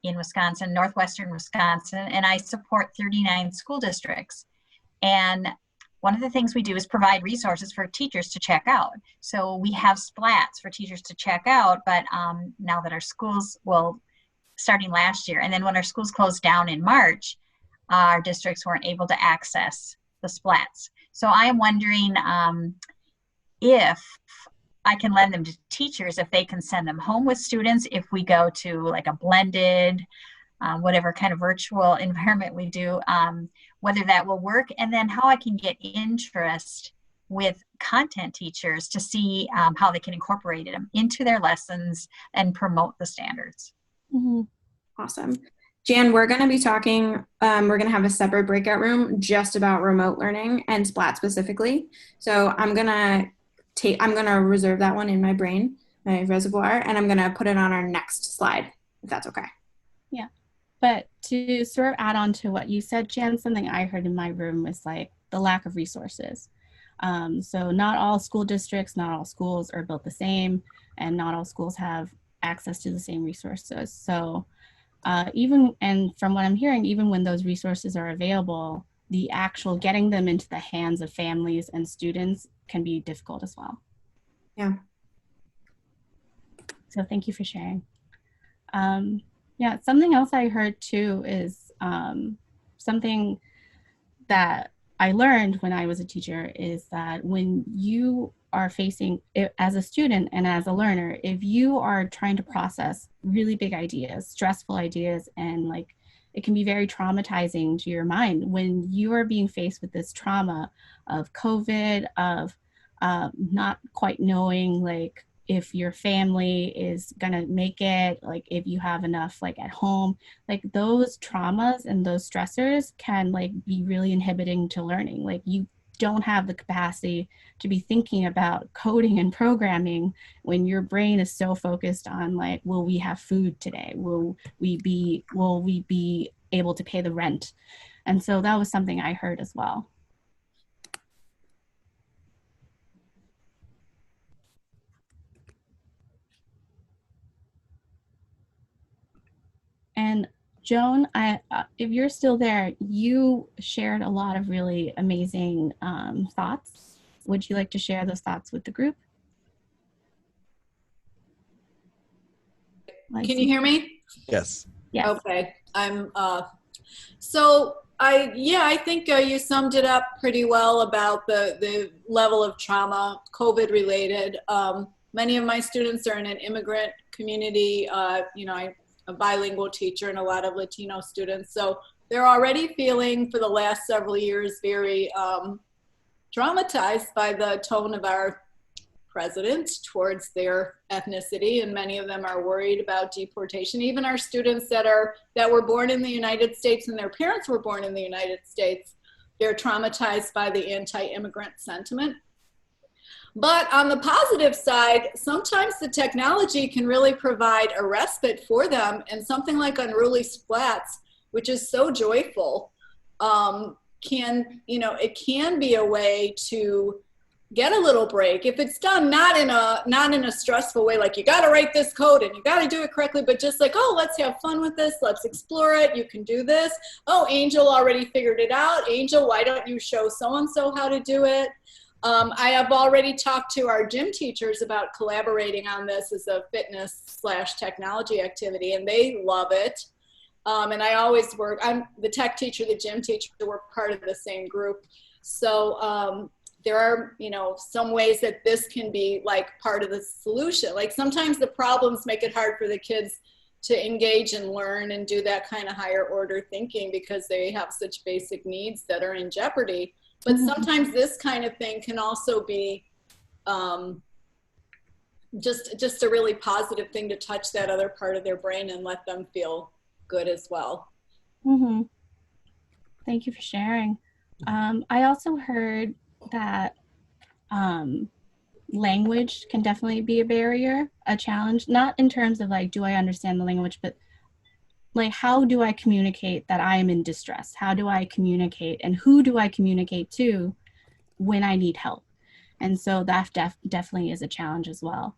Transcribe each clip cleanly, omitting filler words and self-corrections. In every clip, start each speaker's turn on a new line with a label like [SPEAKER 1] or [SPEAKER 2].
[SPEAKER 1] in Wisconsin, northwestern Wisconsin, and I support 39 school districts. And one of the things we do is provide resources for teachers to check out. So we have Splats for teachers to check out, but now that our schools, well, starting last year, and then when our schools closed down in March, our districts weren't able to access the Splats. So I am wondering if I can lend them to teachers, if they can send them home with students, if we go to like a blended, whatever kind of virtual environment we do, whether that will work, and then how I can get interest with content teachers to see how they can incorporate them into their lessons and promote the standards.
[SPEAKER 2] Mm-hmm. Awesome. Jan, we're going to be talking, we're going to have a separate breakout room just about remote learning and Splat specifically. So I'm going to reserve that one in my brain, my reservoir, and I'm going to put it on our next slide, if that's okay.
[SPEAKER 3] Yeah. But to sort of add on to what you said, Jan, something I heard in my room was like the lack of resources. So not all school districts, not all schools are built the same, and not all schools have access to the same resources. So and from what I'm hearing, even when those resources are available, the actual getting them into the hands of families and students can be difficult as well.
[SPEAKER 2] Yeah.
[SPEAKER 3] So thank you for sharing. Yeah, something else I heard too is something that I learned when I was a teacher is that when you are facing, as a student and as a learner, if you are trying to process really big ideas, stressful ideas, and like it can be very traumatizing to your mind when you are being faced with this trauma of COVID, of not quite knowing like if your family is gonna make it, like if you have enough like at home, like those traumas and those stressors can like be really inhibiting to learning. Like you don't have the capacity to be thinking about coding and programming when your brain is so focused on like, will we have food today? Will we be able to pay the rent? And so that was something I heard as well. And Joan, if you're still there, you shared a lot of really amazing thoughts. Would you like to share those thoughts with the group?
[SPEAKER 4] Can you hear me?
[SPEAKER 5] Yes.
[SPEAKER 3] Yes.
[SPEAKER 4] Okay. I think you summed it up pretty well about the level of trauma, COVID related. Many of my students are in an immigrant community. I'm a bilingual teacher and a lot of Latino students. So they're already feeling for the last several years very traumatized by the tone of our president towards their ethnicity, and many of them are worried about deportation. Even our students that were born in the United States and their parents were born in the United States, they're traumatized by the anti-immigrant sentiment. But on the positive side, sometimes the technology can really provide a respite for them, and something like Unruly Splats, which is so joyful, it can be a way to get a little break if it's done not in a stressful way, like you got to write this code and you got to do it correctly, but just like, oh, let's have fun with this, let's explore it, you can do this. Oh, Angel already figured it out. Angel, why don't you show so-and-so how to do it? I have already talked to our gym teachers about collaborating on this as a fitness/technology activity, and they love it. And I always I'm the tech teacher, the gym teacher, we're part of the same group. So there are, some ways that this can be like part of the solution. Like sometimes the problems make it hard for the kids to engage and learn and do that kind of higher order thinking because they have such basic needs that are in jeopardy. But sometimes this kind of thing can also be just a really positive thing to touch that other part of their brain and let them feel good as well.
[SPEAKER 3] Mm-hmm. Thank you for sharing. I also heard that language can definitely be a barrier, a challenge, not in terms of like, do I understand the language, but like, how do I communicate that I am in distress? How do I communicate, and who do I communicate to when I need help? And so that definitely is a challenge as well.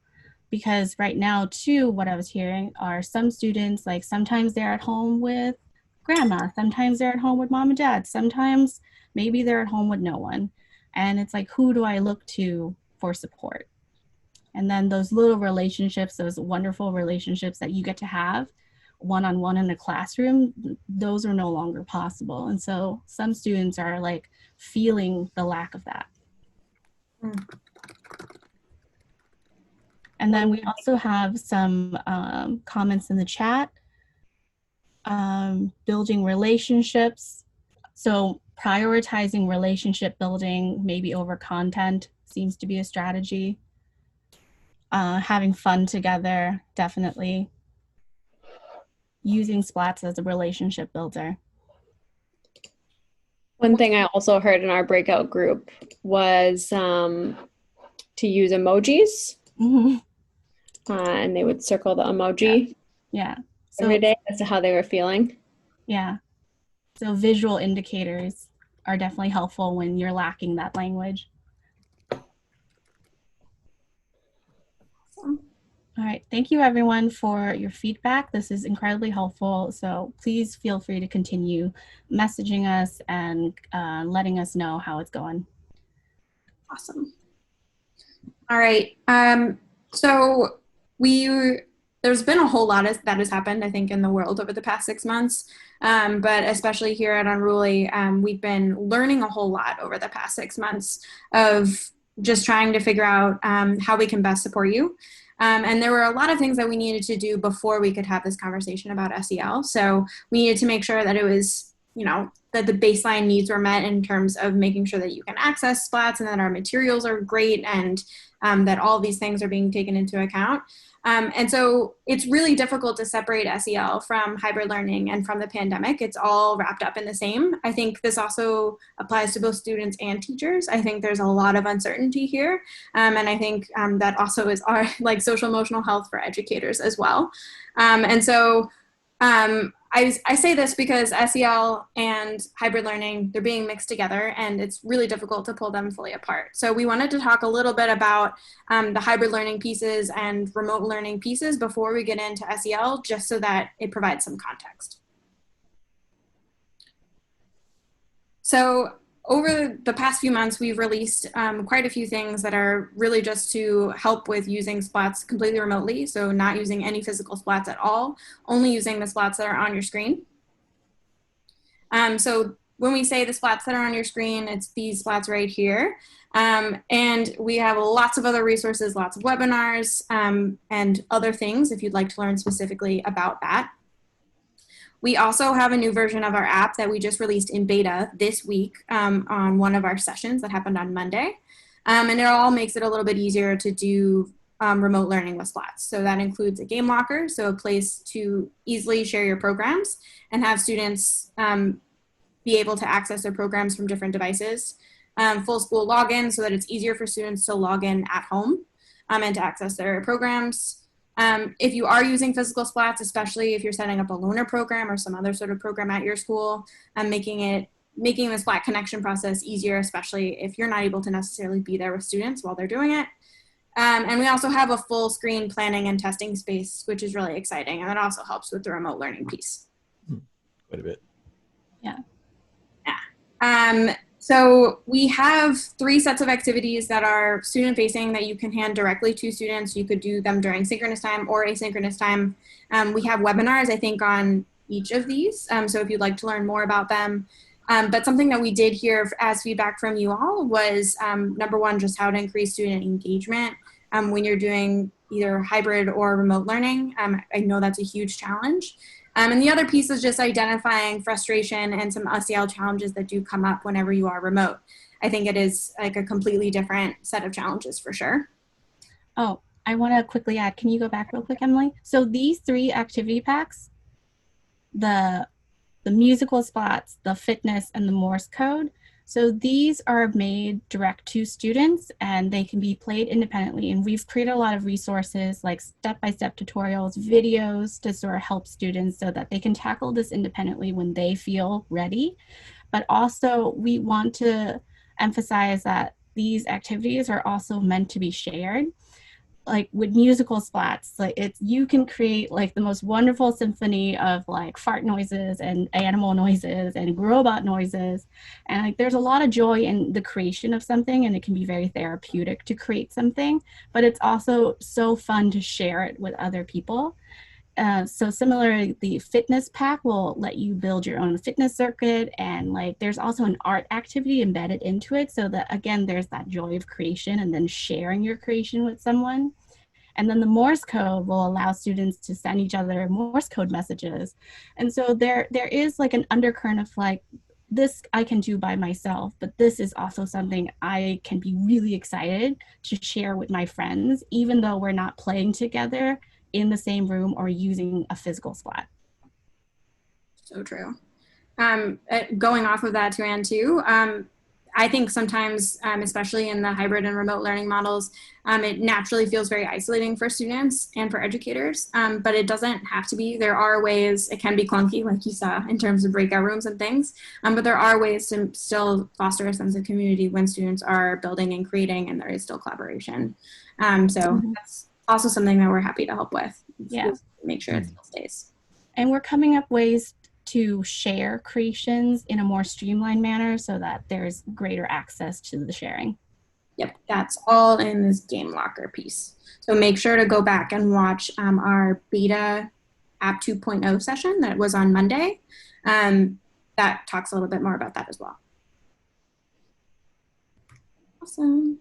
[SPEAKER 3] because right now too, what I was hearing are some students, like sometimes they're at home with grandma, sometimes they're at home with mom and dad, sometimes maybe they're at home with no one. And it's like, who do I look to for support? And then those little relationships, those wonderful relationships that you get to have one-on-one in the classroom, those are no longer possible. And so some students are like feeling the lack of that. And then we also have some comments in the chat. Building relationships. So prioritizing relationship building, maybe over content, seems to be a strategy. Having fun together, definitely. Using Splats as a relationship builder.
[SPEAKER 5] One thing I also heard in our breakout group was to use emojis.
[SPEAKER 3] Mm-hmm.
[SPEAKER 5] And they would circle the emoji
[SPEAKER 3] So,
[SPEAKER 5] every day as to how they were feeling.
[SPEAKER 3] Yeah. So visual indicators are definitely helpful when you're lacking that language. All right, thank you everyone for your feedback. This is incredibly helpful. So please feel free to continue messaging us and letting us know how it's going.
[SPEAKER 2] Awesome. All right. So there's been a whole lot that has happened, I think, in the world over the past 6 months. But especially here at Unruly, we've been learning a whole lot over the past 6 months of just trying to figure out how we can best support you. And there were a lot of things that we needed to do before we could have this conversation about SEL. So we needed to make sure that it was, that the baseline needs were met in terms of making sure that you can access Splats and that our materials are great and that all these things are being taken into account. And so it's really difficult to separate SEL from hybrid learning and from the pandemic. It's all wrapped up in the same. I think this also applies to both students and teachers. I think there's a lot of uncertainty here. And I think that also is our social emotional health for educators as well. And so I say this because SEL and hybrid learning, they're being mixed together and it's really difficult to pull them fully apart. So we wanted to talk a little bit about the hybrid learning pieces and remote learning pieces before we get into SEL, just so that it provides some context. So over the past few months, we've released quite a few things that are really just to help with using Splats completely remotely. So not using any physical Splats at all, only using the Splats that are on your screen. So when we say the Splats that are on your screen, it's these Splats right here. And we have lots of other resources, lots of webinars and other things if you'd like to learn specifically about that. We also have a new version of our app that we just released in beta this week on one of our sessions that happened on Monday. And it all makes it a little bit easier to do remote learning with Splats. So that includes a game locker, so a place to easily share your programs and have students be able to access their programs from different devices. Full school login so that it's easier for students to log in at home and to access their programs. If you are using physical Splats, especially if you're setting up a loaner program or some other sort of program at your school, making the Splat connection process easier, especially if you're not able to necessarily be there with students while they're doing it. And we also have a full screen planning and testing space, which is really exciting. And that also helps with the remote learning piece.
[SPEAKER 6] Quite a bit.
[SPEAKER 3] Yeah.
[SPEAKER 2] Yeah. So we have 3 sets of activities that are student facing that you can hand directly to students. You could do them during synchronous time or asynchronous time. We have webinars, I think, on each of these. So if you'd like to learn more about them. But something that we did hear as feedback from you all was, number one, just how to increase student engagement when you're doing either hybrid or remote learning. I know that's a huge challenge. And the other piece is just identifying frustration and some SEL challenges that do come up whenever you are remote. I think it is like a completely different set of challenges for sure.
[SPEAKER 3] Oh, I want to quickly add, can you go back real quick, Emily? So these 3 activity packs, the musical Splats, the fitness, and the Morse code, so these are made direct to students and they can be played independently. And we've created a lot of resources like step-by-step tutorials, videos to sort of help students so that they can tackle this independently when they feel ready. But also we want to emphasize that these activities are also meant to be shared. like with musical splats, like you can create like the most wonderful symphony of like fart noises and animal noises and robot noises, and like there's a lot of joy in the creation of something, and it can be very therapeutic to create something, but it's also so fun to share it with other people. So similarly, the fitness pack will let you build your own fitness circuit, and like there's also an art activity embedded into it, so that again there's that joy of creation and then sharing your creation with someone. And then the Morse code will allow students to send each other Morse code messages. And so there is like an undercurrent of like, this I can do by myself, but this is also something I can be really excited to share with my friends, even though we're not playing together in the same room or using a physical splat.
[SPEAKER 2] So true. Going off of that, Anne, too, I think sometimes, especially in the hybrid and remote learning models, it naturally feels very isolating for students and for educators, but it doesn't have to be. There are ways, it can be clunky, like you saw, in terms of breakout rooms and things, but there are ways to still foster a sense of community when students are building and creating, and there is still collaboration. So that's also something that we're happy to help with.
[SPEAKER 3] Yeah.
[SPEAKER 2] Make sure it still stays.
[SPEAKER 3] And we're coming up ways to share creations in a more streamlined manner so that there's greater access to the sharing.
[SPEAKER 2] Yep, that's all in this game locker piece. So make sure to go back and watch our beta app 2.0 session that was on Monday. That talks a little bit more about that as well. Awesome.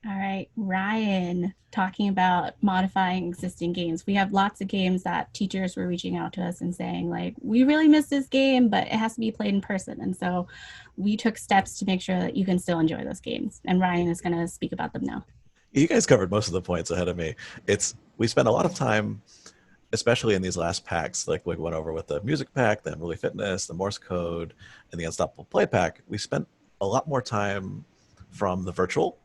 [SPEAKER 3] All right, Ryan, talking about modifying existing games. We have lots of games that teachers were reaching out to us and saying like, we really miss this game, but it has to be played in person. And so we took steps to make sure that you can still enjoy those games. And Ryan is going to speak about them now.
[SPEAKER 6] You guys covered most of the points ahead of me. We spent a lot of time, especially in these last packs, like we went over with the music pack, the Unruly Fitness, the Morse code, and the Unstoppable Play pack. We spent a lot more time from the virtual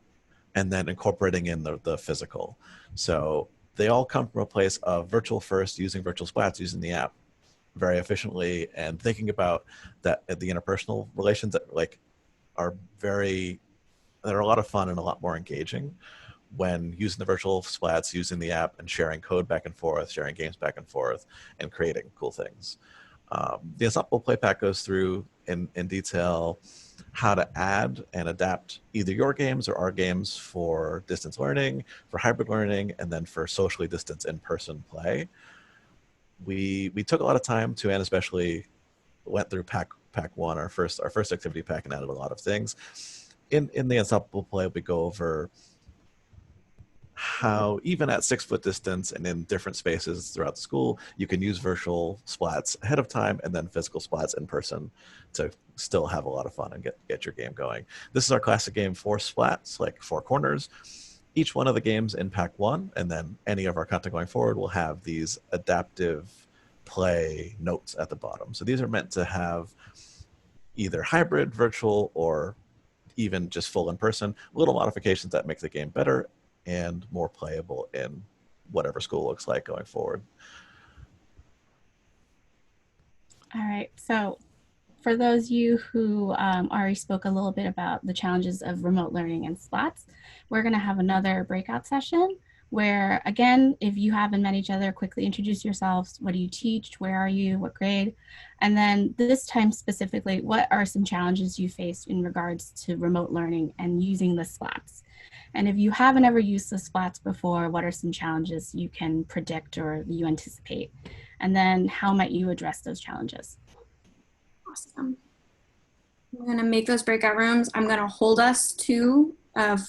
[SPEAKER 6] and then incorporating in the physical. So they all come from a place of virtual first, using virtual splats, using the app very efficiently, and thinking about that the interpersonal relations that are a lot of fun and a lot more engaging when using the virtual splats, using the app, and sharing code back and forth, sharing games back and forth, and creating cool things. The Unstoppable Play Pack goes through in detail how to add and adapt either your games or our games for distance learning, for hybrid learning, and then for socially distanced in-person play. We took a lot of time to, and especially went through pack one, our first activity pack, and added a lot of things. In the Unstoppable Play, we go over how even at 6 foot distance and in different spaces throughout the school, you can use virtual splats ahead of time and then physical splats in person to still have a lot of fun and get your game going. This is our classic game for splats, like 4 corners. Each one of the games in pack 1, and then any of our content going forward will have these adaptive play notes at the bottom. So these are meant to have either hybrid, virtual, or even just full in person, little modifications that make the game better and more playable in whatever school looks like going forward.
[SPEAKER 3] All right, so for those of you who already spoke a little bit about the challenges of remote learning and splats, we're gonna have another breakout session where, again, if you haven't met each other, quickly introduce yourselves. What do you teach? Where are you? What grade? And then this time specifically, what are some challenges you faced in regards to remote learning and using the splats? And if you haven't ever used the splats before, what are some challenges you can predict or you anticipate? And then how might you address those challenges?
[SPEAKER 2] Awesome. I'm going to make those breakout rooms. I'm going to hold us to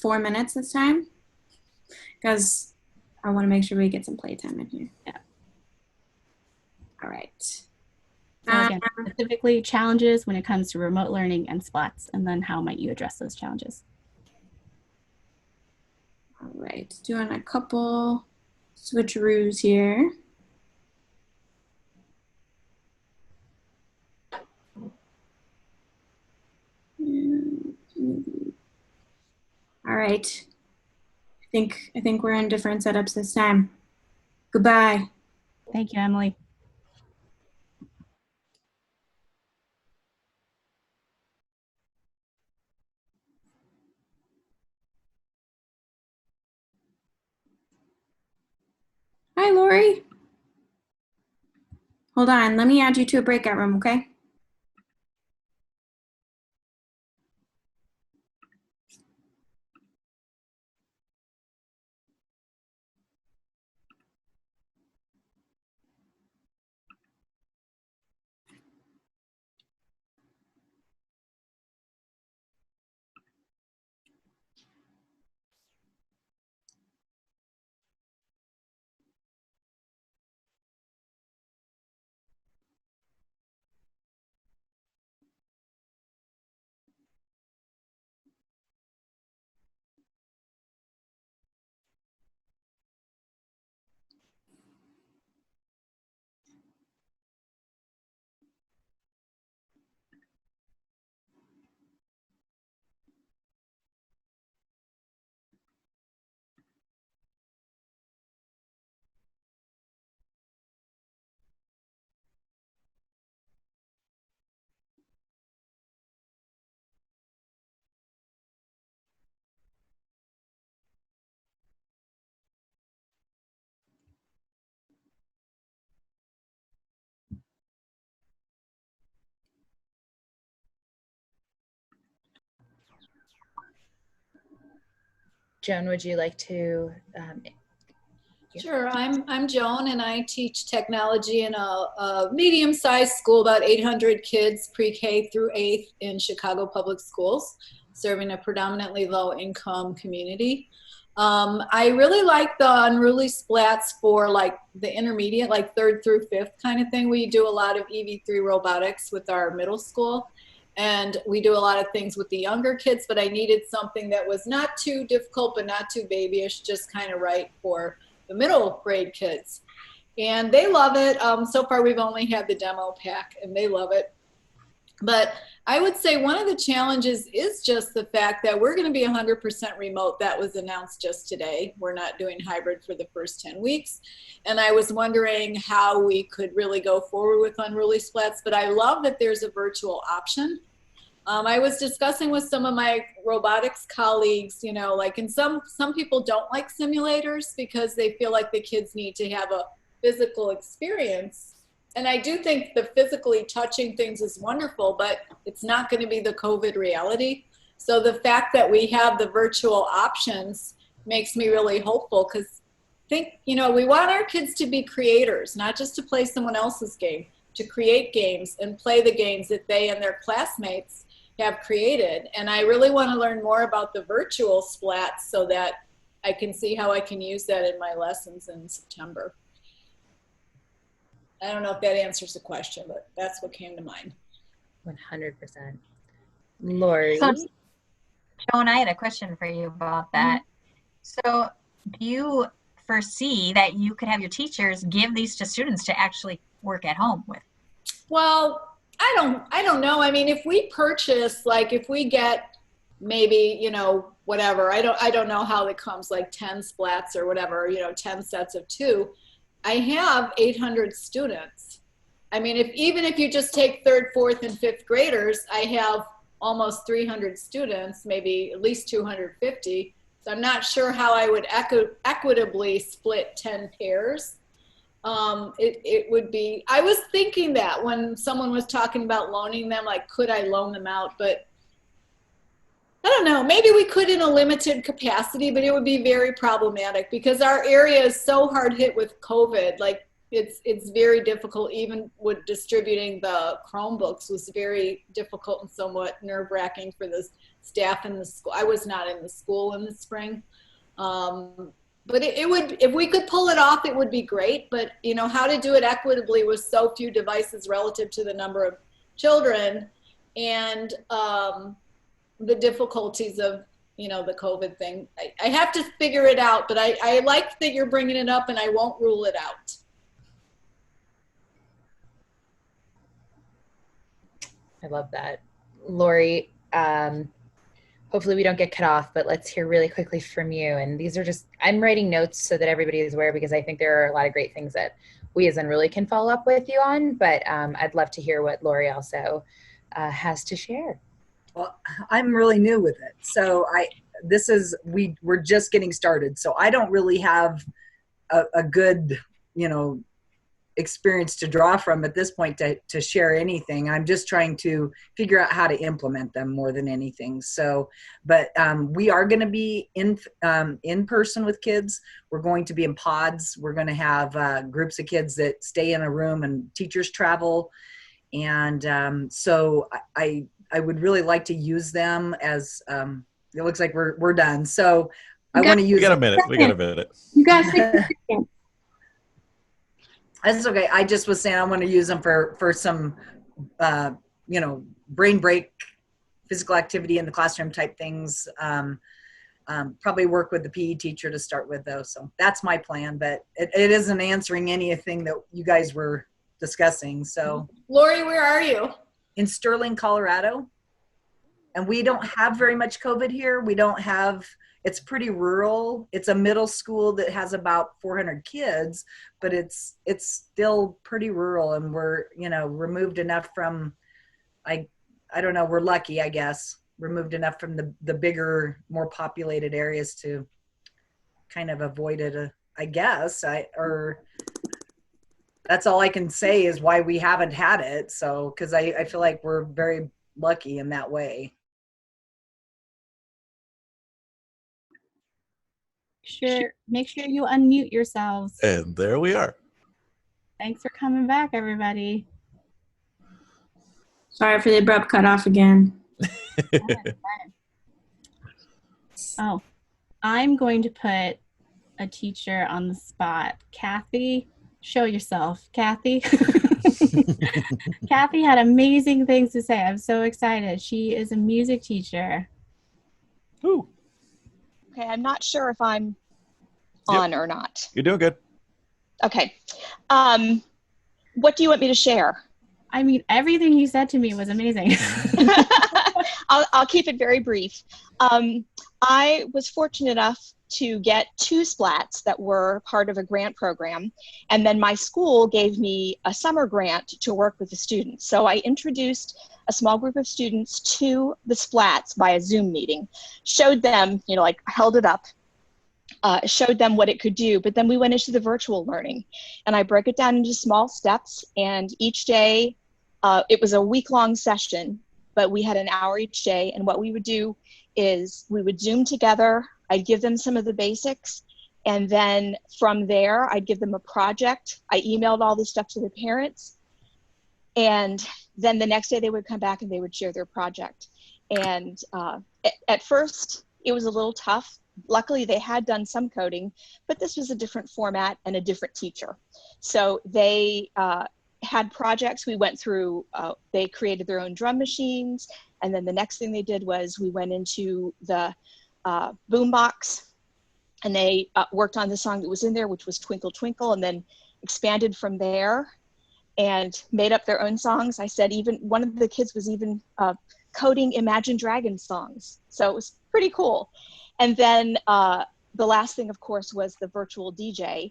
[SPEAKER 2] 4 minutes this time because I want to make sure we get some playtime in here.
[SPEAKER 3] Yeah.
[SPEAKER 2] All right.
[SPEAKER 3] So again, specifically challenges when it comes to remote learning and splats, and then how might you address those challenges?
[SPEAKER 2] All right, doing a couple switcheroos here. All right. I think we're in different setups this time. Goodbye.
[SPEAKER 3] Thank you, Emily.
[SPEAKER 2] Lori? Hold on, let me add you to a breakout room, okay?
[SPEAKER 7] Joan, would you like to?
[SPEAKER 4] Sure, I'm Joan, and I teach technology in a medium-sized school, about 800 kids, pre-K through 8th in Chicago Public Schools, serving a predominantly low-income community. I really like the unruly splats for like the intermediate, like 3rd through 5th kind of thing. We do a lot of EV3 robotics with our middle school, and we do a lot of things with the younger kids, but I needed something that was not too difficult but not too babyish, just kind of right for the middle grade kids. And they love it. So far we've only had the demo pack and they love it. But I would say one of the challenges is just the fact that we're going to be 100% remote. That was announced just today. We're not doing hybrid for the first 10 weeks. And I was wondering how we could really go forward with Unruly Splats, but I love that there's a virtual option. I was discussing with some of my robotics colleagues, you know, like, and some people don't like simulators because they feel like the kids need to have a physical experience. And I do think the physically touching things is wonderful, but it's not going to be the COVID reality. So the fact that we have the virtual options makes me really hopeful, because you know, we want our kids to be creators, not just to play someone else's game, to create games and play the games that they and their classmates have created. And I really want to learn more about the virtual splats so that I can see how I can use that in my lessons in September. I don't know if that answers the question, but that's what came to mind.
[SPEAKER 7] 100%. Lori?
[SPEAKER 1] So, Joan, I had a question for you about that. So do you foresee that you could have your teachers give these to students to actually work at home with?
[SPEAKER 4] Well, I don't know. I mean, if we purchase, like if we get maybe, you know, whatever, I don't know how it comes, like 10 splats or whatever, you know, 10 sets of 2. I have 800 students. I mean, even if you just take 3rd, 4th, and 5th graders, I have almost 300 students, maybe at least 250. So I'm not sure how I would equitably split 10 pairs. It would be, I was thinking that when someone was talking about loaning them, like, could I loan them out? But I don't know, maybe we could in a limited capacity, but it would be very problematic because our area is so hard hit with COVID. Like, it's very difficult. Even with distributing the Chromebooks was very difficult and somewhat nerve-wracking for the staff in the school. I was not in the school in the spring. But it would, if we could pull it off, it would be great. But, you know, how to do it equitably with so few devices relative to the number of children and the difficulties of, you know, the COVID thing. I have to figure it out, but I like that you're bringing it up and I won't rule it out.
[SPEAKER 7] I love that. Lori, hopefully we don't get cut off, but let's hear really quickly from you. And these are just, I'm writing notes so that everybody is aware, because I think there are a lot of great things that we as Unruly can follow up with you on, but I'd love to hear what Lori also has to share.
[SPEAKER 8] Well, I'm really new with it. So we're just getting started. So I don't really have a good experience to draw from at this point to share anything. I'm just trying to figure out how to implement them more than anything. So, but we are going to be in person with kids. We're going to be in pods. We're going to have groups of kids that stay in a room, and teachers travel. And so I would really like to use them as it looks like we're done. So I want to use.
[SPEAKER 6] We got a minute. We got a minute.
[SPEAKER 2] You got 60 seconds.
[SPEAKER 8] That's okay. I just was saying I want to use them for some, brain break, physical activity in the classroom type things. Probably work with the PE teacher to start with, though. So that's my plan, but it isn't answering anything that you guys were discussing. So,
[SPEAKER 4] Lori, where are you?
[SPEAKER 8] In Sterling, Colorado. And we don't have very much COVID here. We don't have, it's pretty rural. It's a middle school that has about 400 kids, but it's still pretty rural, and we're, removed enough from, I don't know, we're lucky, I guess, removed enough from the bigger, more populated areas to kind of avoid it, I guess. That's all I can say is why we haven't had it. So, because I feel like we're very lucky in that way.
[SPEAKER 3] Make sure you unmute yourselves.
[SPEAKER 6] And there we are.
[SPEAKER 3] Thanks for coming back, everybody.
[SPEAKER 2] Sorry for the abrupt cutoff again.
[SPEAKER 3] Oh, I'm going to put a teacher on the spot. Kathy, show yourself. Kathy. Kathy had amazing things to say. I'm so excited. She is a music teacher.
[SPEAKER 6] Ooh.
[SPEAKER 9] Okay, I'm not sure if I'm on or not.
[SPEAKER 6] You're doing good.
[SPEAKER 9] Okay. What do you want me to share?
[SPEAKER 3] I mean, everything you said to me was amazing.
[SPEAKER 9] I'll keep it very brief. I was fortunate enough to get 2 Splats that were part of a grant program. And then my school gave me a summer grant to work with the students. So I introduced a small group of students to the Splats by a Zoom meeting, showed them, held it up, showed them what it could do, but then we went into the virtual learning, and I broke it down into small steps, and each day, it was a week-long session, but we had an hour each day, and what we would do is we would Zoom together. I'd give them some of the basics, and then from there, I'd give them a project. I emailed all this stuff to the parents, and then the next day they would come back and they would share their project. And at first, it was a little tough. Luckily, they had done some coding, but this was a different format and a different teacher. So they had projects. We went through, they created their own drum machines, and then the next thing they did was we went into the boombox, and they worked on the song that was in there, which was Twinkle Twinkle, and then expanded from there and made up their own songs. I said even one of the kids was even coding Imagine Dragons songs. So it was pretty cool. And then the last thing, of course, was the virtual DJ,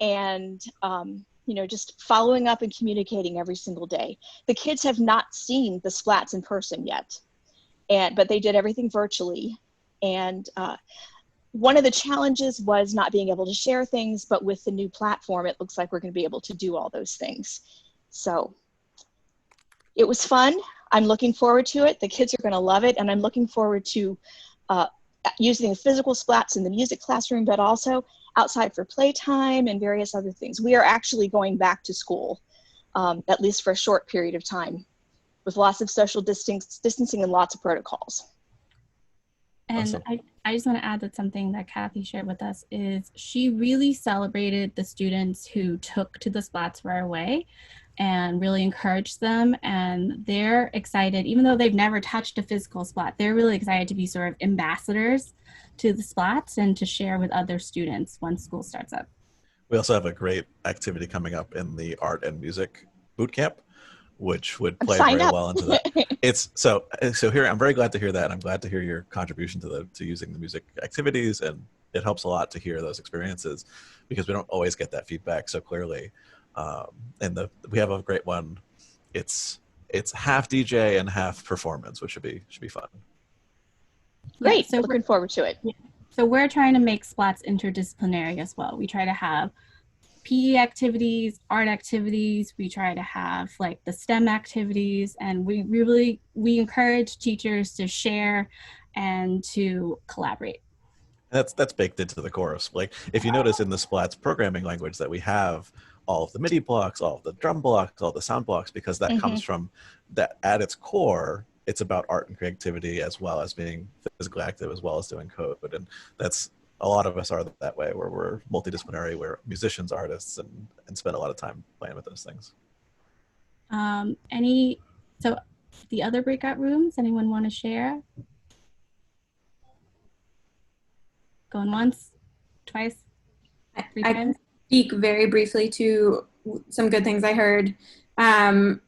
[SPEAKER 9] and just following up and communicating every single day. The kids have not seen the Splats in person yet, but they did everything virtually. And one of the challenges was not being able to share things, but with the new platform, it looks like we're going to be able to do all those things. So it was fun. I'm looking forward to it. The kids are going to love it, and I'm looking forward to using the physical Splats in the music classroom, but also outside for playtime and various other things. We are actually going back to school, at least for a short period of time, with lots of social distancing and lots of protocols.
[SPEAKER 3] And
[SPEAKER 6] Awesome.
[SPEAKER 3] I just want to add that something that Kathy shared with us is she really celebrated the students who took to the Splats right away and really encouraged them. And they're excited, even though they've never touched a physical Splat, they're really excited to be sort of ambassadors to the Splats and to share with other students once school starts up.
[SPEAKER 6] We also have a great activity coming up in the art and music boot camp, which would play very well into that. It's so here. I'm very glad to hear that. I'm glad to hear your contribution to using the music activities, and it helps a lot to hear those experiences because we don't always get that feedback so clearly. And we have a great one. It's half DJ and half performance, which should be fun.
[SPEAKER 9] Great.
[SPEAKER 3] So
[SPEAKER 9] looking forward to it.
[SPEAKER 3] So we're trying to make Splats interdisciplinary as well. We try to have PE activities, art activities. We try to have like the STEM activities, and we encourage teachers to share and to collaborate.
[SPEAKER 6] That's baked into the course. Like if you notice in the Splats programming language that we have all of the MIDI blocks, all of the drum blocks, all the sound blocks, because that comes from that at its core, it's about art and creativity as well as being physically active as well as doing code. And that's a lot of us are that way, where we're multidisciplinary, we're musicians, artists, and spend a lot of time playing with those things.
[SPEAKER 3] So the other breakout rooms, anyone want to share? Going once, twice, three times?
[SPEAKER 2] I can speak very briefly to some good things I heard. I'm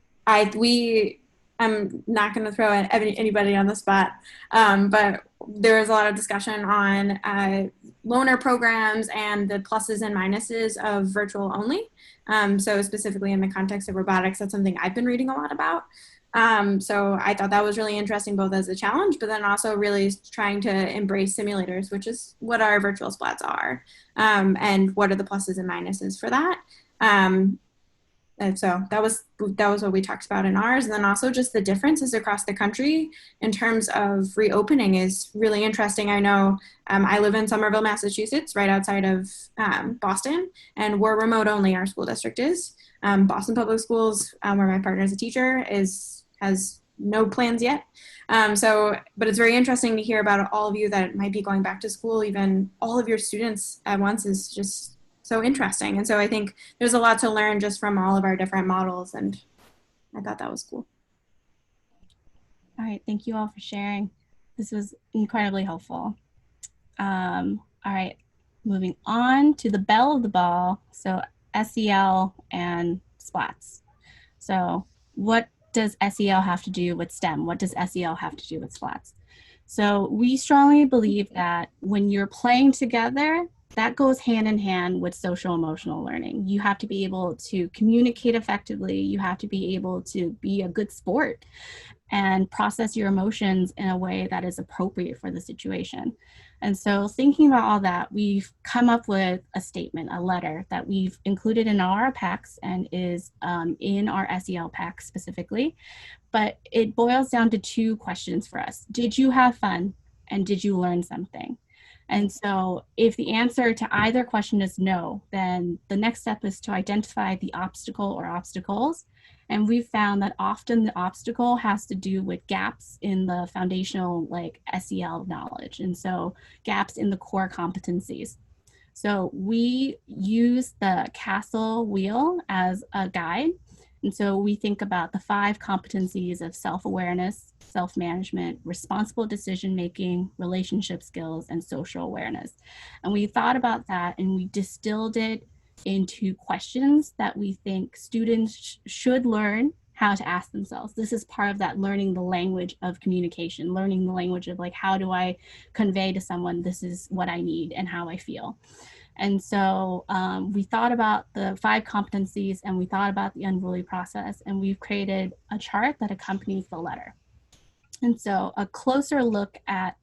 [SPEAKER 2] not going to throw anybody on the spot, but there was a lot of discussion on loaner programs and the pluses and minuses of virtual only. So specifically in the context of robotics, that's something I've been reading a lot about. So I thought that was really interesting, both as a challenge, but then also really trying to embrace simulators, which is what our virtual splats are, and what are the pluses and minuses for that. And so that was what we talked about in ours. And then also just the differences across the country in terms of reopening is really interesting. I know I live in Somerville, Massachusetts, right outside of Boston, and we're remote only, our school district is. Boston Public Schools, where my partner is a teacher, has no plans yet. But it's very interesting to hear about all of you that might be going back to school, even all of your students at once is just so interesting. And so I think there's a lot to learn just from all of our different models, and I thought that was cool.
[SPEAKER 3] All right, thank you all for sharing. This was incredibly helpful. All right, moving on to the belle of the ball, so SEL and Splats. So what does SEL have to do with STEM? What does SEL have to do with Splats? So we strongly believe that when you're playing together, that goes hand in hand with social emotional learning. You have to be able to communicate effectively. You have to be able to be a good sport and process your emotions in a way that is appropriate for the situation. And so thinking about all that, we've come up with a statement, a letter that we've included in our packs and is in our SEL pack specifically. But it boils down to two questions for us. Did you have fun? And did you learn something? And so if the answer to either question is no, then the next step is to identify the obstacle or obstacles. And we've found that often the obstacle has to do with gaps in the foundational SEL knowledge. And so gaps in the core competencies. So we use the castle wheel as a guide. And so we think about the 5 competencies of self-awareness, self-management, responsible decision-making, relationship skills, and social awareness. And we thought about that and we distilled it into questions that we think students should learn how to ask themselves. This is part of that learning the language of communication, learning the language of how do I convey to someone this is what I need and how I feel. And so we thought about the 5 competencies and we thought about the unruly process, and we've created a chart that accompanies the letter. And so a closer look at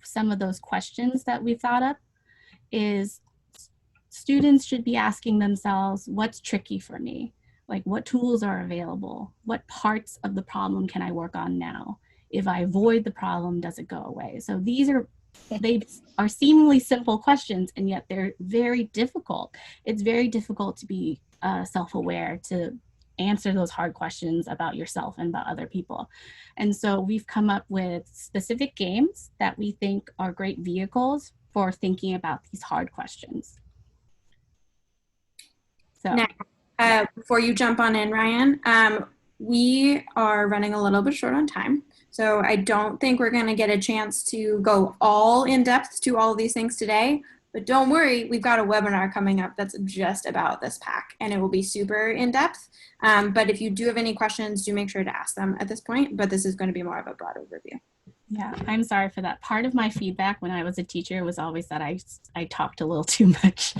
[SPEAKER 3] some of those questions that we thought up is students should be asking themselves, what's tricky for me? What tools are available? What parts of the problem can I work on now? If I avoid the problem, does it go away? So they are seemingly simple questions, and yet they're very difficult. It's very difficult to be self-aware, to answer those hard questions about yourself and about other people. And so we've come up with specific games that we think are great vehicles for thinking about these hard questions. So
[SPEAKER 2] now, before you jump on in, Ryan, we are running a little bit short on time. So I don't think we're going to get a chance to go all in depth to all of these things today, but don't worry, we've got a webinar coming up that's just about this pack, and it will be super in depth. But if you do have any questions, do make sure to ask them at this point, but this is going to be more of a broad overview.
[SPEAKER 3] Yeah, I'm sorry for that. Part of my feedback when I was a teacher was always that I talked a little too much.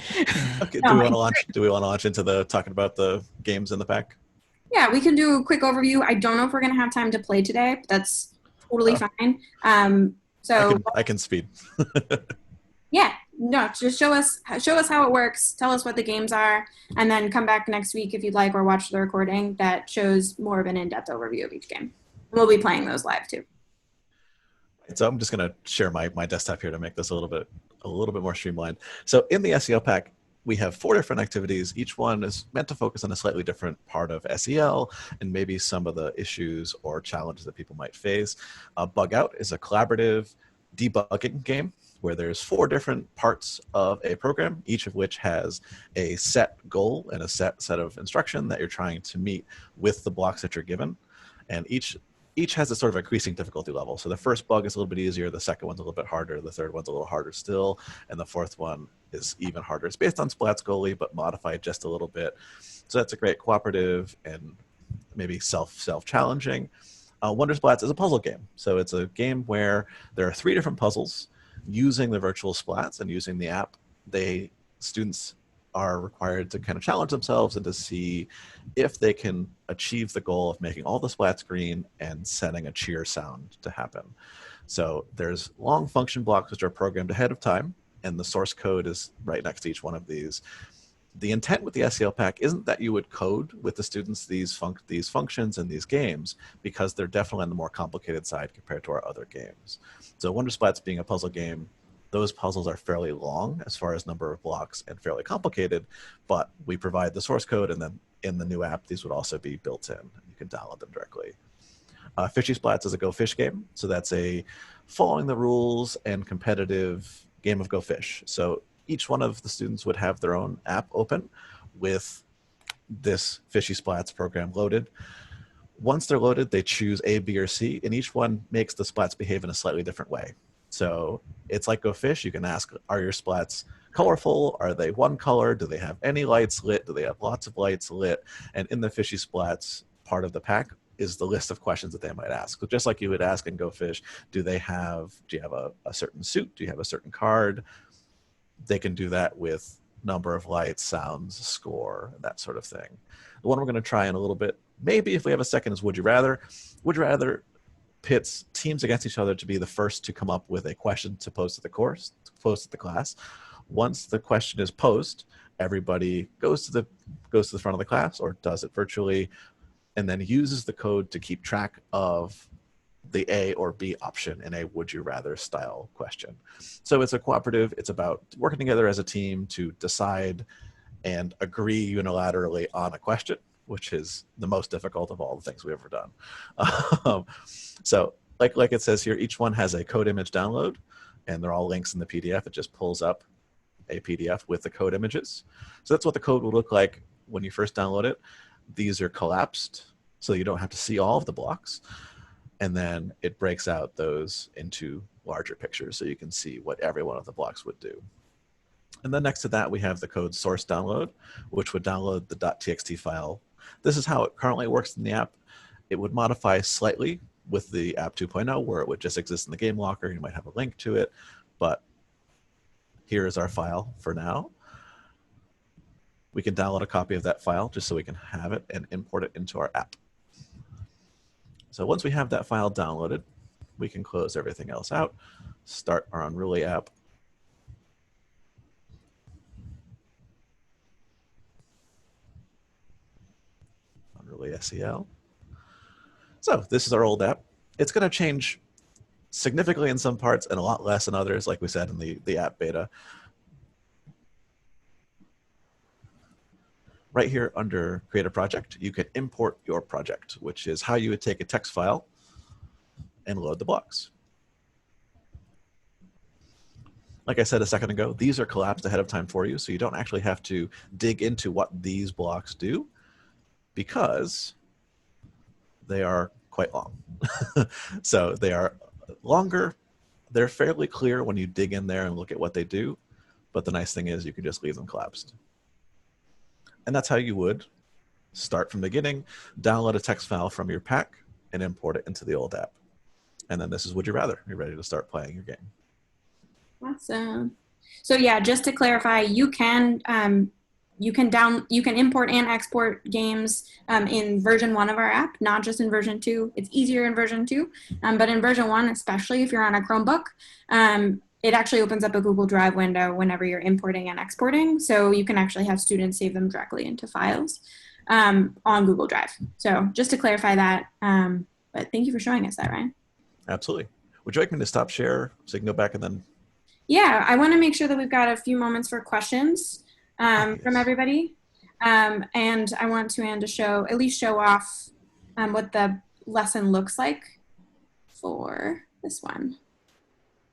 [SPEAKER 6] Okay, do we want to launch into talking about the games in the pack?
[SPEAKER 2] Yeah, we can do a quick overview. I don't know if we're going to have time to play today, but that's totally fine.
[SPEAKER 6] I can speed.
[SPEAKER 2] Yeah, No, just show us how it works. Tell us what the games are, and then come back next week if you'd like, or watch the recording that shows more of an in-depth overview of each game. We'll be playing those live too.
[SPEAKER 6] So I'm just going to share my desktop here to make this a little bit more streamlined. So in the SEL pack, we have 4 different activities. Each one is meant to focus on a slightly different part of SEL and maybe some of the issues or challenges that people might face. Bug Out is a collaborative debugging game where there's 4 different parts of a program, each of which has a set goal and a set of instruction that you're trying to meet with the blocks that you're given. And each has a sort of increasing difficulty level. So the first bug is a little bit easier, the second one's a little bit harder, the third one's a little harder still, and the fourth one is even harder. It's based on Splats goalie, but modified just a little bit. So that's a great cooperative and maybe self-challenging. Wonder Splats is a puzzle game. So it's a game where there are 3 different puzzles. Using the virtual Splats and using the app, students are required to kind of challenge themselves and to see if they can achieve the goal of making all the splats green and setting a cheer sound to happen. So there's long function blocks which are programmed ahead of time, and the source code is right next to each one of these. The intent with the SEL pack isn't that you would code with the students these functions and these games, because they're definitely on the more complicated side compared to our other games. So Wonder Splats being a puzzle game, those puzzles are fairly long as far as number of blocks and fairly complicated, but we provide the source code, and then in the new app, these would also be built in. You can download them directly. Fishy Splats is a Go Fish game. So that's a following the rules and competitive game of Go Fish. So each one of the students would have their own app open with this Fishy Splats program loaded. Once they're loaded, they choose A, B, or C, and each one makes the splats behave in a slightly different way. So it's like Go Fish. You can ask, are your splats colorful? Are they one color? Do they have any lights lit? Do they have lots of lights lit? And in the Fishy Splats part of the pack is the list of questions that they might ask. So just like you would ask in Go Fish, do you have a certain suit? Do you have a certain card? They can do that with number of lights, sounds, score, that sort of thing. The one we're going to try in a little bit, maybe if we have a second, is Would You Rather. Would You Rather pits teams against each other to be the first to come up with a question to pose to the class. Once the question is posed, everybody goes to the front of the class or does it virtually, and then uses the code to keep track of the A or B option in a would you rather style question. So it's a cooperative. It's about working together as a team to decide and agree unilaterally on a question, which is the most difficult of all the things we've ever done. So like it says here, each one has a code image download, and they're all links in the PDF. It just pulls up a PDF with the code images. So that's what the code will look like when you first download it. These are collapsed, so you don't have to see all of the blocks. And then it breaks out those into larger pictures so you can see what every one of the blocks would do. And then next to that, we have the code source download, which would download the .txt file. This is how it currently works in the app. It would modify slightly with the app 2.0, where it would just exist in the game locker. You might have a link to it, but here is our file for now. We can download a copy of that file just so we can have it and import it into our app. So once we have that file downloaded, we can close everything else out, start our Unruly app. Unruly SEL. So this is our old app. It's going to change significantly in some parts and a lot less in others, like we said in the app beta. Right here under Create a Project, you can import your project, which is how you would take a text file and load the blocks. Like I said a second ago, these are collapsed ahead of time for you, so you don't actually have to dig into what these blocks do because they are quite long. So they are longer. They're fairly clear when you dig in there and look at what they do, but the nice thing is you can just leave them collapsed. And that's how you would start from the beginning, download a text file from your pack, and import it into the old app. And then this is Would You Rather. You're ready to start playing your game.
[SPEAKER 2] Awesome. So yeah, just to clarify, you can import and export games in version 1 of our app, not just in version 2. It's easier in version 2, but in version 1, especially if you're on a Chromebook, it actually opens up a Google Drive window whenever you're importing and exporting. So you can actually have students save them directly into files on Google Drive. So just to clarify that, but thank you for showing us that, Ryan.
[SPEAKER 6] Absolutely. Would you like me to stop share so you can go back and then?
[SPEAKER 2] Yeah, I want to make sure that we've got a few moments for questions from everybody. And I want to at least show off what the lesson looks like for this one.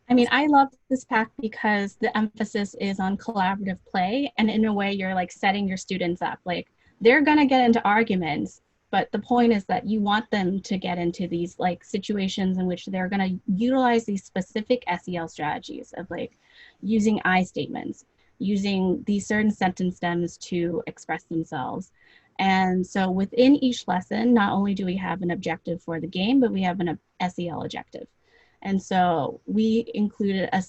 [SPEAKER 3] I mean, I love this pack because the emphasis is on collaborative play, and in a way you're like setting your students up. Like, they're gonna get into arguments, but the point is that you want them to get into these like situations in which they're gonna utilize these specific SEL strategies of like using I statements, using these certain sentence stems to express themselves. And so within each lesson, not only do we have an objective for the game, but we have an SEL objective. And so we included a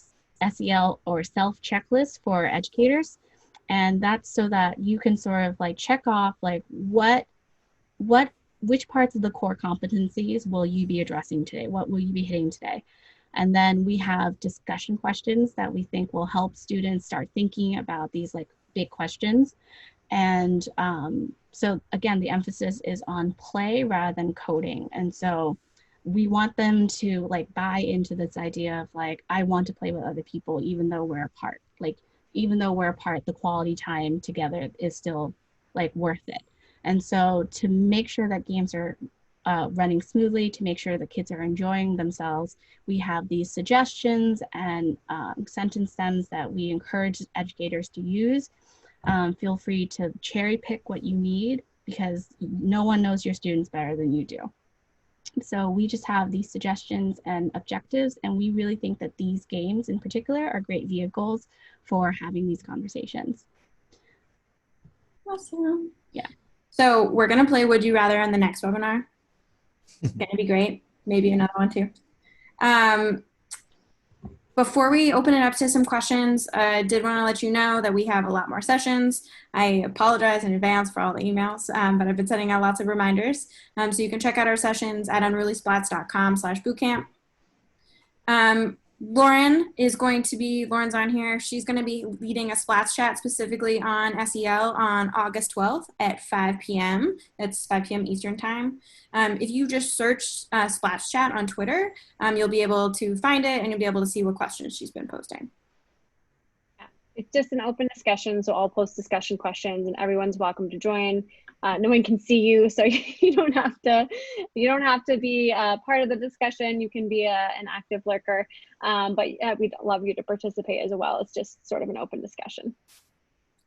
[SPEAKER 3] SEL or self checklist for educators. And that's so that you can sort of like check off like which parts of the core competencies will you be addressing today? What will you be hitting today? And then we have discussion questions that we think will help students start thinking about these like big questions. And so again, the emphasis is on play rather than coding. And so we want them to like buy into this idea of like, I want to play with other people, even though we're apart. Like, even though we're apart, the quality time together is still like worth it. And so to make sure that games are running smoothly, to make sure the kids are enjoying themselves, we have these suggestions and sentence stems that we encourage educators to use. Feel free to cherry pick what you need because no one knows your students better than you do. So we just have these suggestions and objectives, and we really think that these games in particular are great vehicles for having these conversations.
[SPEAKER 2] Awesome.
[SPEAKER 3] Yeah.
[SPEAKER 2] So we're going to play Would You Rather on the next webinar. It's going to be great. Maybe another one too. Before we open it up to some questions, I did want to let you know that we have a lot more sessions. I apologize in advance for all the emails, but I've been sending out lots of reminders. So you can check out our sessions at unrulysplats.com/bootcamp. Lauren's on here. She's going to be leading a Splats chat specifically on SEL on August 12th at 5 p.m. That's 5 p.m. Eastern time. If you just search Splats chat on Twitter, you'll be able to find it and you'll be able to see what questions she's been posting.
[SPEAKER 5] Yeah. It's just an open discussion, so I'll post discussion questions and everyone's welcome to join. No one can see you, so you don't have to be part of the discussion. You can be an active lurker, but we'd love you to participate as well. It's just sort of an open discussion.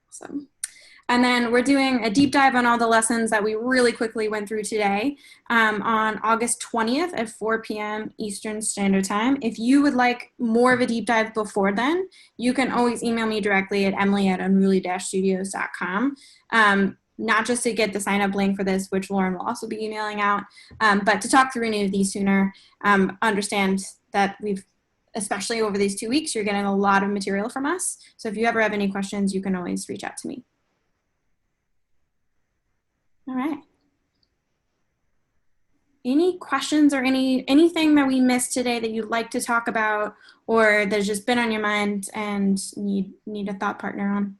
[SPEAKER 2] Awesome. And then we're doing a deep dive on all the lessons that we really quickly went through today on August 20th at 4 p.m. Eastern Standard Time. If you would like more of a deep dive before then, you can always email me directly at emily@unruly-studios.com. Not just to get the sign up link for this, which Lauren will also be emailing out, but to talk through any of these sooner. Understand that especially over these 2 weeks, you're getting a lot of material from us. So if you ever have any questions, you can always reach out to me. All right. Any questions or anything that we missed today that you'd like to talk about or that's just been on your mind and need a thought partner on?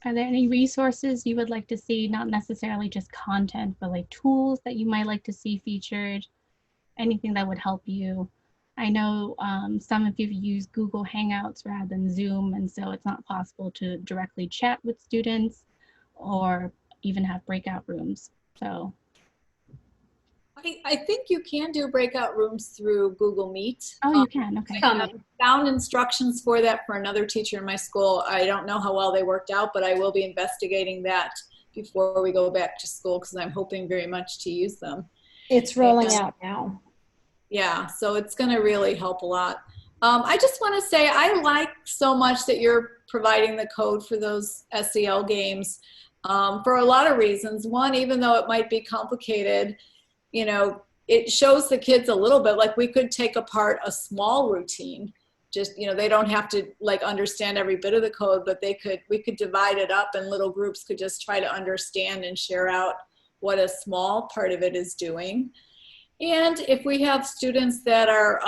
[SPEAKER 3] Are there any resources you would like to see, not necessarily just content, but like tools that you might like to see featured? Anything that would help you? I know some of you use Google Hangouts rather than Zoom, and so it's not possible to directly chat with students or even have breakout rooms. So
[SPEAKER 4] I think you can do breakout rooms through Google Meet.
[SPEAKER 3] Oh, you can, okay.
[SPEAKER 4] I found instructions for that for another teacher in my school. I don't know how well they worked out, but I will be investigating that before we go back to school because I'm hoping very much to use them.
[SPEAKER 10] It's rolling out now.
[SPEAKER 4] Yeah, so it's going to really help a lot. I just want to say I like so much that you're providing the code for those SEL games for a lot of reasons. One, even though it might be complicated, you know, it shows the kids a little bit like we could take apart a small routine. Just, you know, they don't have to like understand every bit of the code, but we could divide it up and little groups could just try to understand and share out what a small part of it is doing. And if we have students that are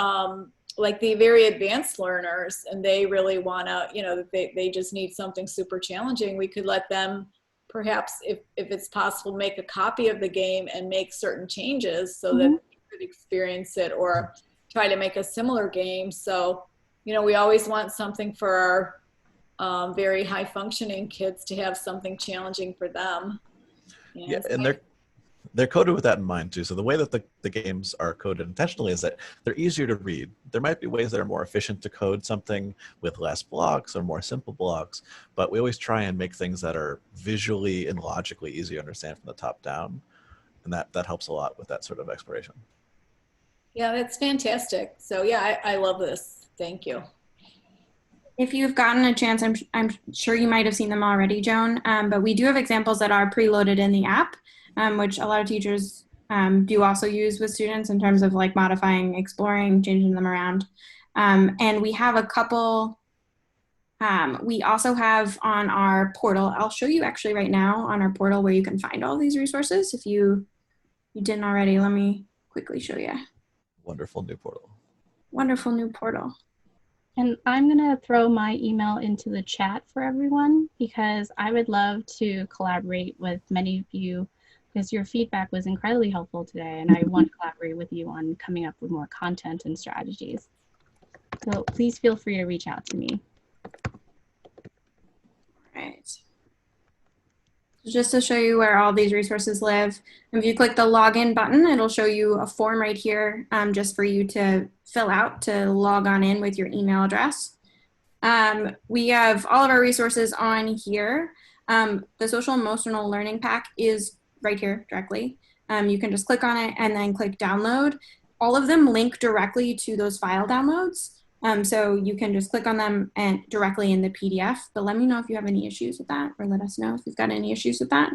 [SPEAKER 4] like the very advanced learners and they really want to, you know, they just need something super challenging, we could let them perhaps, if it's possible, make a copy of the game and make certain changes so that they could experience it, or try to make a similar game. So, you know, we always want something for our very high functioning kids to have something challenging for them.
[SPEAKER 6] Yeah, and they're coded with that in mind too. So the way that the games are coded intentionally is that they're easier to read. There might be ways that are more efficient to code something with less blocks or more simple blocks, but we always try and make things that are visually and logically easy to understand from the top down. And that helps a lot with that sort of exploration.
[SPEAKER 4] Yeah, that's fantastic. So yeah, I love this. Thank you.
[SPEAKER 2] If you've gotten a chance, I'm sure you might have seen them already, Joan, but we do have examples that are preloaded in the app, which a lot of teachers do also use with students in terms of like modifying, exploring, changing them around. And we have a couple, we also have on our portal, I'll show you actually right now on our portal where you can find all these resources. If you didn't already, let me quickly show you.
[SPEAKER 6] Wonderful new portal.
[SPEAKER 2] Wonderful new portal.
[SPEAKER 3] And I'm going to throw my email into the chat for everyone because I would love to collaborate with many of you because your feedback was incredibly helpful today, and I want to collaborate with you on coming up with more content and strategies. So please feel free to reach out to me.
[SPEAKER 2] All right. Just to show you where all these resources live, if you click the login button, it'll show you a form right here just for you to fill out to log on in with your email address. We have all of our resources on here. The social emotional learning pack is right here directly. You can just click on it and then click download. All of them link directly to those file downloads. So you can just click on them and directly in the PDF, but let me know if you have any issues with that, or let us know if you've got any issues with that.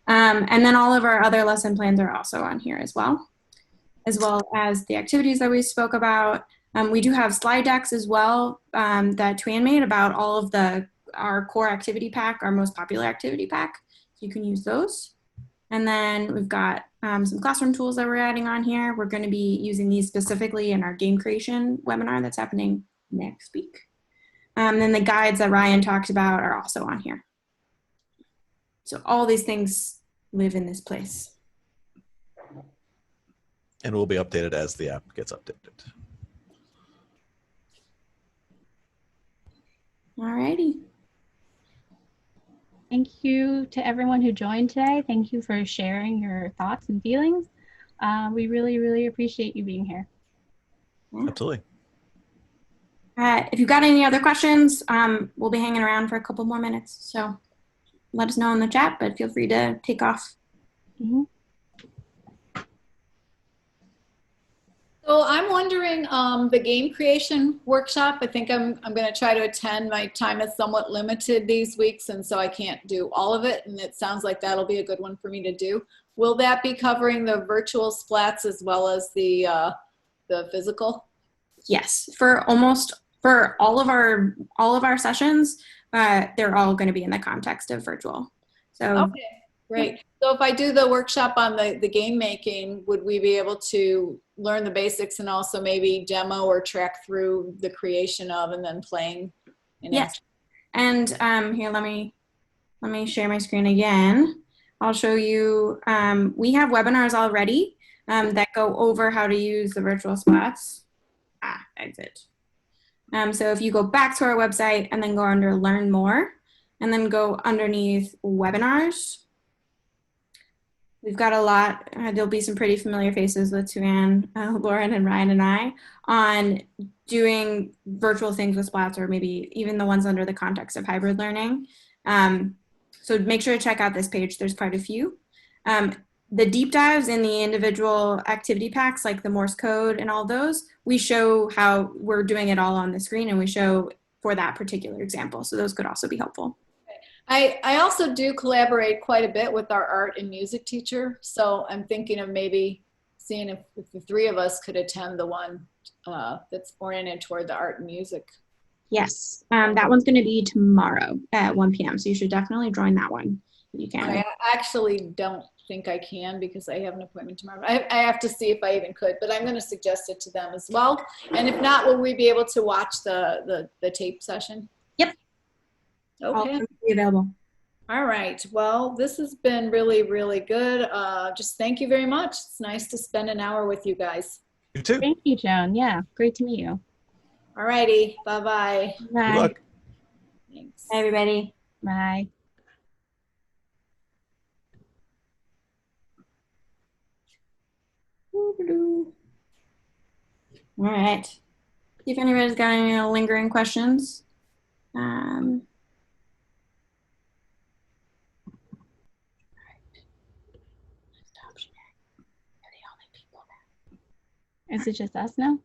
[SPEAKER 2] And then all of our other lesson plans are also on here as well as the activities that we spoke about. We do have slide decks as well that Tuan made about all of our core activity pack, our most popular activity pack. So you can use those. And then we've got some classroom tools that we're adding on here. We're going to be using these specifically in our game creation webinar that's happening next week. And then the guides that Ryan talked about are also on here. So all these things live in this place.
[SPEAKER 6] And will be updated as the app gets updated.
[SPEAKER 2] All righty.
[SPEAKER 3] Thank you to everyone who joined today. Thank you for sharing your thoughts and feelings. We really, really appreciate you being here.
[SPEAKER 6] Absolutely.
[SPEAKER 2] If you've got any other questions, we'll be hanging around for a couple more minutes. So let us know in the chat, but feel free to take off.
[SPEAKER 3] Mm-hmm.
[SPEAKER 4] So I'm wondering, the game creation workshop, I think I'm going to try to attend. My time is somewhat limited these weeks, and so I can't do all of it, and it sounds like that'll be a good one for me to do. Will that be covering the virtual splats as well as the physical?
[SPEAKER 2] Yes, for all of our sessions, they're all going to be in the context of virtual. So
[SPEAKER 4] okay, great. So if I do the workshop on the game making, would we be able to learn the basics and also maybe demo or track through the creation of and then playing?
[SPEAKER 2] Yes. And here, let me share my screen again. I'll show you, we have webinars already that go over how to use the virtual splats. Exit. So if you go back to our website and then go under Learn More and then go underneath Webinars, we've got a lot. There'll be some pretty familiar faces with Tuan, Lauren, and Ryan and I on doing virtual things with Splats, or maybe even the ones under the context of hybrid learning. So make sure to check out this page. There's quite a few. The deep dives in the individual activity packs, like the Morse code and all those, we show how we're doing it all on the screen, and we show for that particular example. So those could also be helpful.
[SPEAKER 4] I also do collaborate quite a bit with our art and music teacher. So I'm thinking of maybe seeing if the three of us could attend the one that's oriented toward the art and music.
[SPEAKER 2] Yes, that one's going to be tomorrow at 1 p.m. So you should definitely join that one if you can.
[SPEAKER 4] I actually don't think I can because I have an appointment tomorrow. I have to see if I even could, but I'm going to suggest it to them as well. And if not, will we be able to watch the tape session?
[SPEAKER 1] Yep.
[SPEAKER 4] Okay.
[SPEAKER 2] I'll be available.
[SPEAKER 4] All right. Well, this has been really, really good. Just thank you very much. It's nice to spend an hour with you guys.
[SPEAKER 6] You too.
[SPEAKER 3] Thank you, Joan. Yeah, great to meet you.
[SPEAKER 4] All righty. Bye-bye.
[SPEAKER 6] Good
[SPEAKER 3] Bye.
[SPEAKER 6] luck.
[SPEAKER 4] Thanks.
[SPEAKER 2] Bye, everybody.
[SPEAKER 3] Bye.
[SPEAKER 2] All right. See if anybody's got any lingering questions.
[SPEAKER 3] Is it just us now?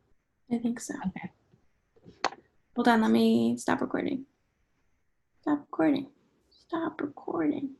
[SPEAKER 2] I think so.
[SPEAKER 3] Okay.
[SPEAKER 2] Hold on, let me stop recording. Stop recording. Stop recording.